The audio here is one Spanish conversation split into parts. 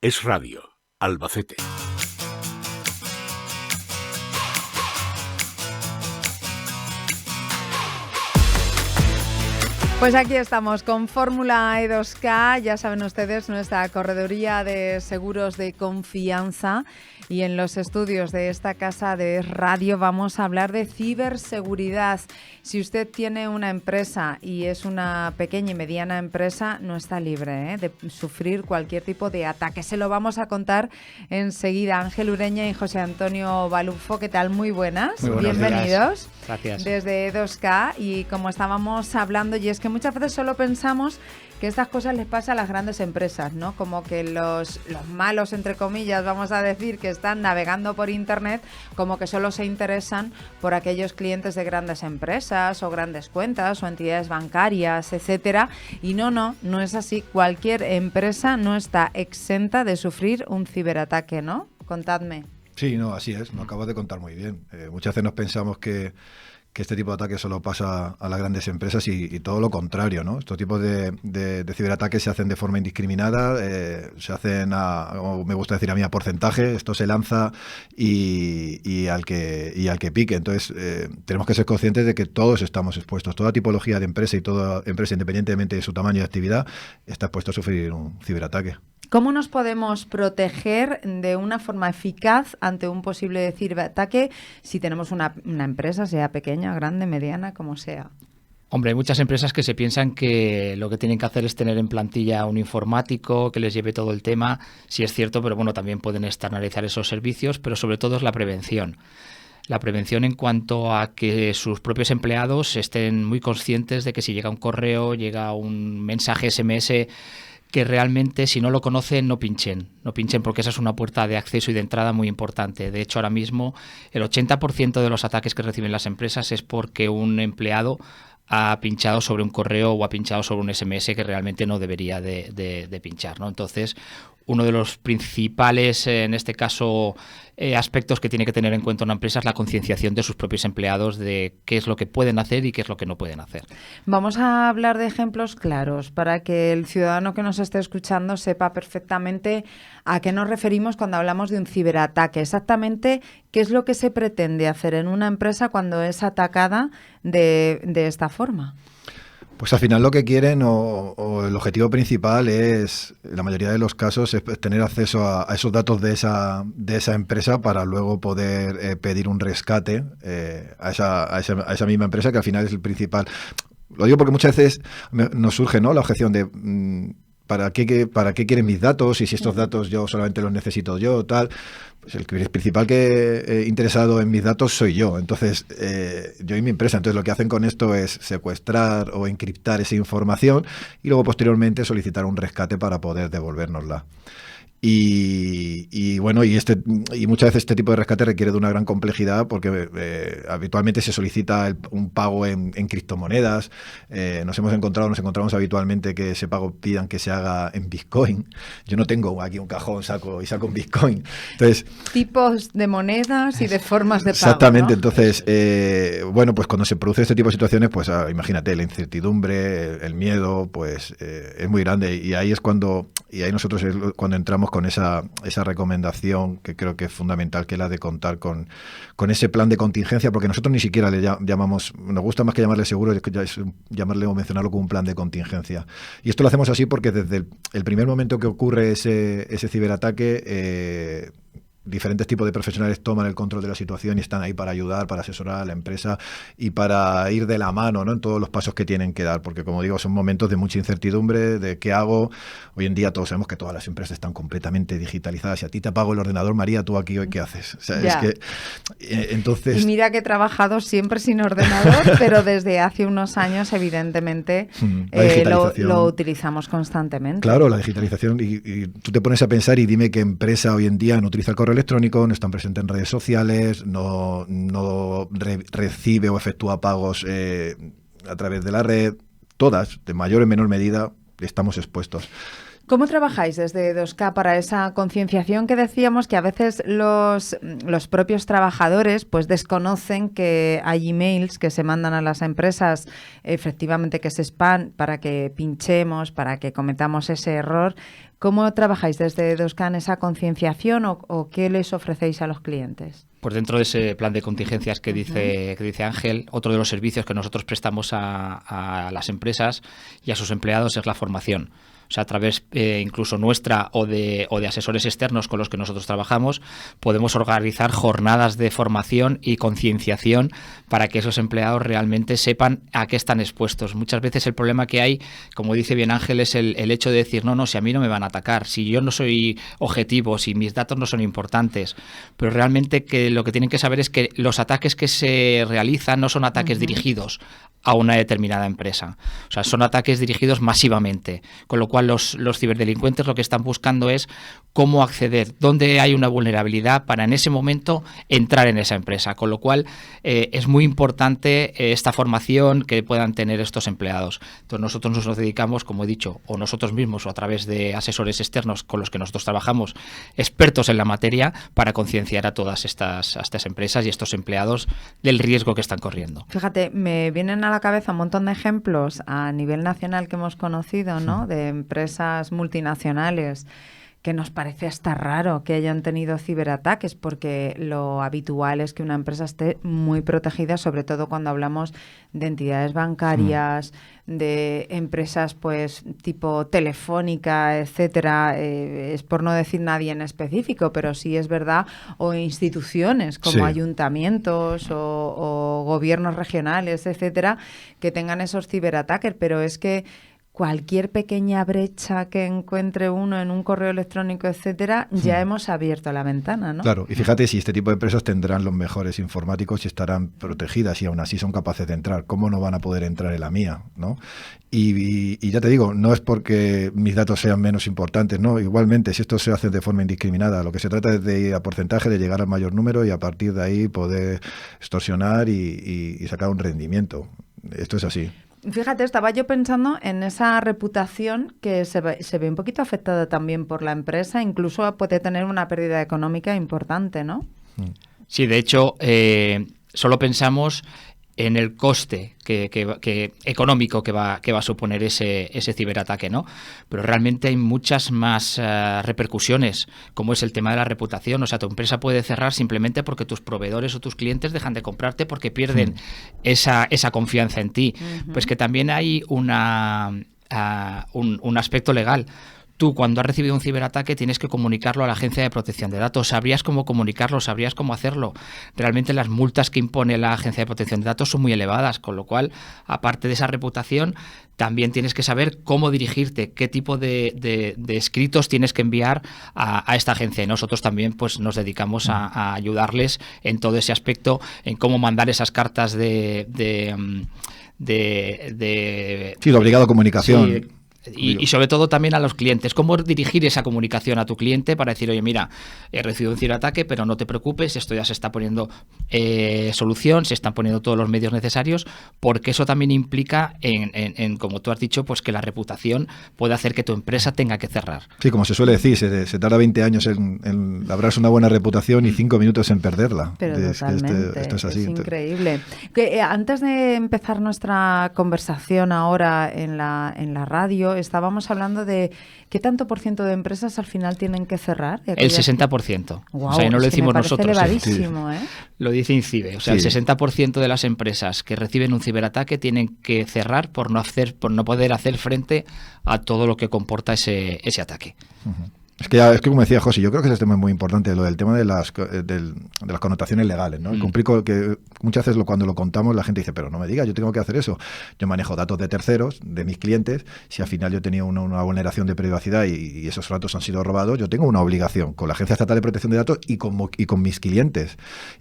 Es Radio, Albacete. Pues aquí estamos con Fórmula E2K, ya saben ustedes, nuestra correduría de seguros de confianza, y en los estudios de esta casa de radio vamos a hablar de ciberseguridad. Si usted tiene una empresa y es una pequeña y mediana empresa, no está libre de sufrir cualquier tipo de ataque. Se lo vamos a contar enseguida. Ángel Ureña y José Antonio Balufo, ¿qué tal? Muy buenas. Muy buenos bienvenidos. Días. Gracias. Desde E2K, y como estábamos hablando, y es que muchas veces solo pensamos que estas cosas les pasa a las grandes empresas, ¿no? Como que los malos, entre comillas, vamos a decir, que están navegando por Internet, como que solo se interesan por aquellos clientes de grandes empresas o grandes cuentas o entidades bancarias, etcétera. Y no es así. Cualquier empresa no está exenta de sufrir un ciberataque, ¿no? Contadme. Sí, no, así es. Lo acabas de contar muy bien. Muchas veces nos pensamos que este tipo de ataques solo pasa a las grandes empresas y todo lo contrario, ¿no? Estos tipos de ciberataques se hacen de forma indiscriminada, se hacen como me gusta decir a mí, a porcentaje. Esto se lanza y al que pique. Entonces, tenemos que ser conscientes de que todos estamos expuestos. Toda tipología de empresa y toda empresa, independientemente de su tamaño y actividad, está expuesta a sufrir un ciberataque. ¿Cómo nos podemos proteger de una forma eficaz ante un posible ciberataque si tenemos una empresa, sea pequeña, grande, mediana, como sea? Hombre, hay muchas empresas que se piensan que lo que tienen que hacer es tener en plantilla un informático que les lleve todo el tema. Sí es cierto, pero bueno, también pueden externalizar esos servicios, pero sobre todo es la prevención. La prevención en cuanto a que sus propios empleados estén muy conscientes de que si llega un correo, llega un mensaje SMS, que realmente, si no lo conocen, no pinchen porque esa es una puerta de acceso y de entrada muy importante. De hecho, ahora mismo el 80% de los ataques que reciben las empresas es porque un empleado ha pinchado sobre un correo o ha pinchado sobre un SMS que realmente no debería de pinchar, ¿no? Entonces, uno de los principales, en este caso, aspectos que tiene que tener en cuenta una empresa es la concienciación de sus propios empleados de qué es lo que pueden hacer y qué es lo que no pueden hacer. Vamos a hablar de ejemplos claros para que el ciudadano que nos esté escuchando sepa perfectamente a qué nos referimos cuando hablamos de un ciberataque. Exactamente qué es lo que se pretende hacer en una empresa cuando es atacada de esta forma. Pues al final lo que quieren o el objetivo principal es, en la mayoría de los casos, es tener acceso a esos datos de esa empresa para luego poder pedir un rescate a esa misma empresa, que al final es el principal. Lo digo porque muchas veces nos surge, ¿no?, la objeción de ¿para qué quieren mis datos? Y si estos datos yo solamente los necesito yo, tal. Pues el principal interesado en mis datos soy yo. Entonces, yo y mi empresa. Entonces, lo que hacen con esto es secuestrar o encriptar esa información y luego posteriormente solicitar un rescate para poder devolvérnosla. Y bueno, y muchas veces este tipo de rescate requiere de una gran complejidad porque habitualmente se solicita un pago en criptomonedas. Nos encontramos habitualmente que ese pago pidan que se haga en Bitcoin. Yo no tengo aquí un cajón, saco un Bitcoin. Entonces, tipos de monedas y de formas de pago. Exactamente, ¿no? Entonces, bueno, pues cuando se produce este tipo de situaciones, pues imagínate, la incertidumbre, el miedo, pues es muy grande, y ahí nosotros es cuando entramos con esa recomendación que creo que es fundamental, que es la de contar con ese plan de contingencia, porque nosotros ni siquiera le llamamos, nos gusta más que llamarle seguro, es llamarle o mencionarlo como un plan de contingencia. Y esto lo hacemos así porque desde el primer momento que ocurre ese ciberataque, diferentes tipos de profesionales toman el control de la situación y están ahí para ayudar, para asesorar a la empresa y para ir de la mano, ¿no?, en todos los pasos que tienen que dar, porque como digo, son momentos de mucha incertidumbre, de qué hago. Hoy en día todos sabemos que todas las empresas están completamente digitalizadas. Si a ti te apago el ordenador, María, ¿tú aquí hoy qué haces? O sea, es que entonces... Y mira que he trabajado siempre sin ordenador, pero desde hace unos años, evidentemente, lo utilizamos constantemente. Claro, la digitalización, y tú te pones a pensar y dime qué empresa hoy en día no utiliza el correo electrónico, no están presentes en redes sociales, no recibe o efectúa pagos a través de la red. Todas, de mayor o menor medida, estamos expuestos. ¿Cómo trabajáis desde 2K para esa concienciación que decíamos que a veces los propios trabajadores pues desconocen que hay emails que se mandan a las empresas efectivamente que es spam para que pinchemos, para que cometamos ese error? ¿Cómo trabajáis desde 2K en esa concienciación o qué les ofrecéis a los clientes? Pues dentro de ese plan de contingencias que dice Ángel, otro de los servicios que nosotros prestamos a las empresas y a sus empleados es la formación. O sea, a través incluso nuestra o de asesores externos con los que nosotros trabajamos, podemos organizar jornadas de formación y concienciación para que esos empleados realmente sepan a qué están expuestos. Muchas veces el problema que hay, como dice bien Ángel, es el hecho de decir, no, si a mí no me van a atacar, si yo no soy objetivo, si mis datos no son importantes. Pero realmente que lo que tienen que saber es que los ataques que se realizan no son ataques dirigidos a una determinada empresa. O sea, son ataques dirigidos masivamente, con lo cual los ciberdelincuentes lo que están buscando es cómo acceder, dónde hay una vulnerabilidad para en ese momento entrar en esa empresa, con lo cual es muy importante esta formación que puedan tener estos empleados. Entonces nosotros nos dedicamos, como he dicho, o nosotros mismos o a través de asesores externos con los que nosotros trabajamos, expertos en la materia, para concienciar a todas estas empresas y estos empleados del riesgo que están corriendo. Fíjate, me vienen a la cabeza un montón de ejemplos a nivel nacional que hemos conocido, ¿no? De empresas multinacionales que nos parece hasta raro que hayan tenido ciberataques, porque lo habitual es que una empresa esté muy protegida, sobre todo cuando hablamos de entidades bancarias, de empresas pues tipo Telefónica, etcétera, es por no decir nadie en específico, pero sí es verdad, o instituciones como ayuntamientos o gobiernos regionales, etcétera, que tengan esos ciberataques, pero es que cualquier pequeña brecha que encuentre uno en un correo electrónico, etcétera, ya hemos abierto la ventana, ¿no? Claro, y fíjate si este tipo de empresas tendrán los mejores informáticos y estarán protegidas y aún así son capaces de entrar. ¿Cómo no van a poder entrar en la mía, no? Y ya te digo, no es porque mis datos sean menos importantes, no. Igualmente, si esto se hace de forma indiscriminada, lo que se trata es de ir a porcentaje, de llegar al mayor número y a partir de ahí poder extorsionar y sacar un rendimiento. Esto es así. Fíjate, estaba yo pensando en esa reputación que se ve un poquito afectada también por la empresa, incluso puede tener una pérdida económica importante, ¿no? Sí, de hecho, solo pensamos en el coste que económico que va a suponer ese ciberataque, ¿no? Pero realmente hay muchas más repercusiones, como es el tema de la reputación. O sea, tu empresa puede cerrar simplemente porque tus proveedores o tus clientes dejan de comprarte porque pierden esa confianza en ti. Pues que también hay un aspecto legal. Tú, cuando has recibido un ciberataque, tienes que comunicarlo a la Agencia de Protección de Datos. ¿Sabrías cómo comunicarlo? ¿Sabrías cómo hacerlo? Realmente las multas que impone la Agencia de Protección de Datos son muy elevadas, con lo cual, aparte de esa reputación, también tienes que saber cómo dirigirte, qué tipo de escritos tienes que enviar a esta agencia. Y nosotros también pues nos dedicamos a ayudarles en todo ese aspecto, en cómo mandar esas cartas de obligado a comunicación. Sí, y sobre todo también a los clientes. ¿Cómo dirigir esa comunicación a tu cliente para decir, oye, mira, he recibido un ciberataque, pero no te preocupes, esto ya se está poniendo solución, se están poniendo todos los medios necesarios, porque eso también implica, en como tú has dicho, pues que la reputación puede hacer que tu empresa tenga que cerrar. Sí, como se suele decir, se tarda 20 años en labrarse una buena reputación y 5 minutos en perderla. Pero totalmente, esto es así. Es increíble. Antes de empezar nuestra conversación ahora en la radio, estábamos hablando de qué tanto por ciento de empresas al final tienen que cerrar. El 60%. Wow, o sea, no lo decimos nosotros. Elevadísimo, sí. Lo dice INCIBE. O sea, el 60% de las empresas que reciben un ciberataque tienen que cerrar por no poder hacer frente a todo lo que comporta ese ataque. Es que como decía José, yo creo que ese tema es muy importante, lo del tema de las connotaciones legales, ¿no? Complico que muchas veces cuando lo contamos la gente dice, pero no me digas, yo tengo que hacer eso. Yo manejo datos de terceros, de mis clientes, si al final yo tenía una vulneración de privacidad y esos datos han sido robados, yo tengo una obligación con la Agencia Estatal de Protección de Datos y con mis clientes.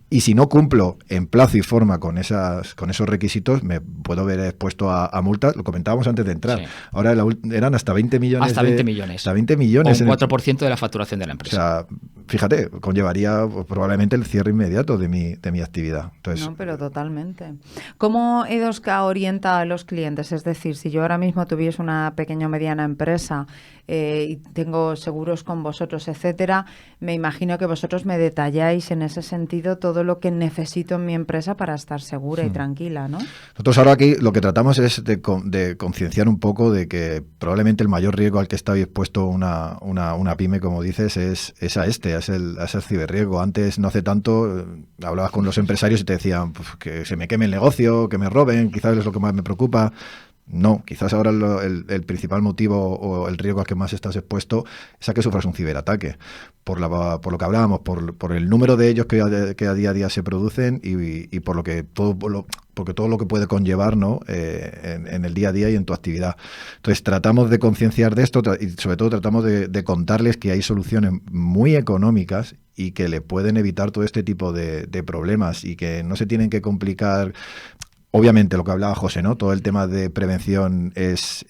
Y si no cumplo en plazo y forma con esos requisitos, me puedo ver expuesto a multas. Lo comentábamos antes de entrar. Sí. Ahora eran hasta 20 millones. Hasta 20 millones. Hasta 20 millones. O un 4% de la facturación de la empresa. O sea, fíjate, conllevaría pues, probablemente el cierre inmediato de mi actividad. Entonces, no, pero totalmente. ¿Cómo E2K orienta a los clientes? Es decir, si yo ahora mismo tuviese una pequeña o mediana empresa y tengo seguros con vosotros, etcétera, me imagino que vosotros me detalláis en ese sentido todo lo que necesito en mi empresa para estar segura y tranquila, ¿no? Nosotros ahora aquí lo que tratamos es de concienciar un poco de que probablemente el mayor riesgo al que está expuesto una pyme, como dices, es el ciberriesgo. Antes, no hace tanto, hablabas con los empresarios y te decían pues, que se me queme el negocio, que me roben, quizás es lo que más me preocupa. No, quizás ahora el principal motivo o el riesgo al que más estás expuesto es a que sufras un ciberataque. Por lo que hablábamos, por el número de ellos que a día a día se producen y por lo que porque todo lo que puede conllevar, ¿no? En el día a día y en tu actividad. Entonces tratamos de concienciar de esto y sobre todo tratamos de contarles que hay soluciones muy económicas y que le pueden evitar todo este tipo de problemas y que no se tienen que complicar. Obviamente, lo que hablaba José, ¿no? Todo el tema de prevención es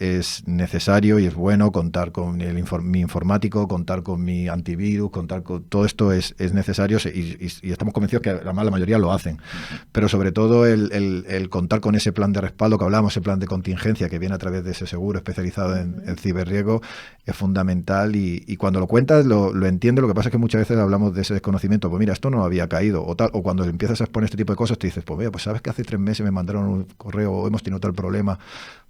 necesario y es bueno, contar con mi informático, contar con mi antivirus, contar con todo esto es necesario y estamos convencidos que la mayoría lo hacen. Pero sobre todo el contar con ese plan de respaldo que hablábamos, ese plan de contingencia que viene a través de ese seguro especializado en ciberriesgo es fundamental y cuando lo cuentas lo entiendes. Lo que pasa es que muchas veces hablamos de ese desconocimiento. Pues mira, esto no había caído o cuando empiezas a exponer este tipo de cosas te dices, pues mira, pues sabes que hace 3 meses me mandaron un correo o hemos tenido tal problema,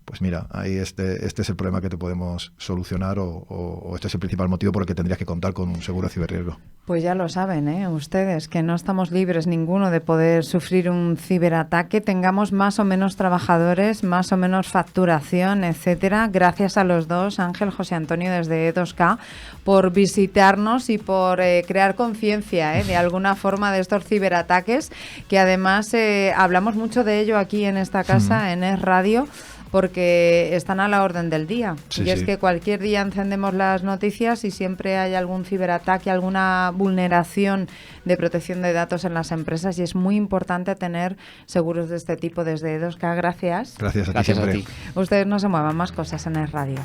pues mira, ahí este es el problema que te podemos solucionar o este es el principal motivo por el que tendrías que contar con un seguro de ciberriesgo. Pues ya lo saben, ustedes, que no estamos libres ninguno de poder sufrir un ciberataque, tengamos más o menos trabajadores, más o menos facturación, etcétera. Gracias a los dos, Ángel, José Antonio, desde E2K, por visitarnos y por crear conciencia, de alguna forma, de estos ciberataques, que además hablamos mucho de ello aquí en esta casa, en Es Radio, porque están a la orden del día. Sí, y es que cualquier día encendemos las noticias y siempre hay algún ciberataque, alguna vulneración de protección de datos en las empresas y es muy importante tener seguros de este tipo desde E2K. Gracias. Gracias a ti siempre. A ti. Ustedes no se muevan, más cosas en Es Radio.